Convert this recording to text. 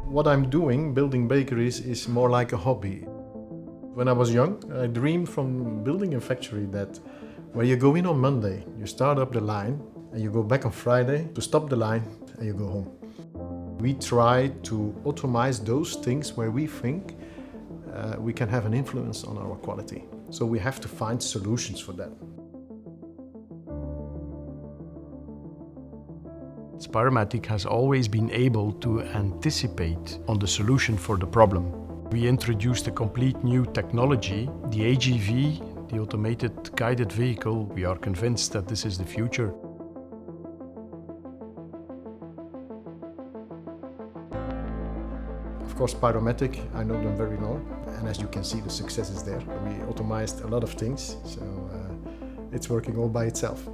What I'm doing, building bakeries, is more like a hobby. When I was young, I dreamed from building a factory that where you go in on Monday, you start up the line, and you go back on Friday to stop the line, and you go home. We try to automate those things where we think we can have an influence on our quality. So we have to find solutions for that. Spiromatic has always been able to anticipate on the solution for the problem. We introduced a complete new technology, the 𝐒𝐩𝐢𝐫, the automated guided vehicle. We are convinced that this is the future. Of course, Spiromatic, I know them very well, and as you can see, the success is there. We automated a lot of things, so it's working all by itself.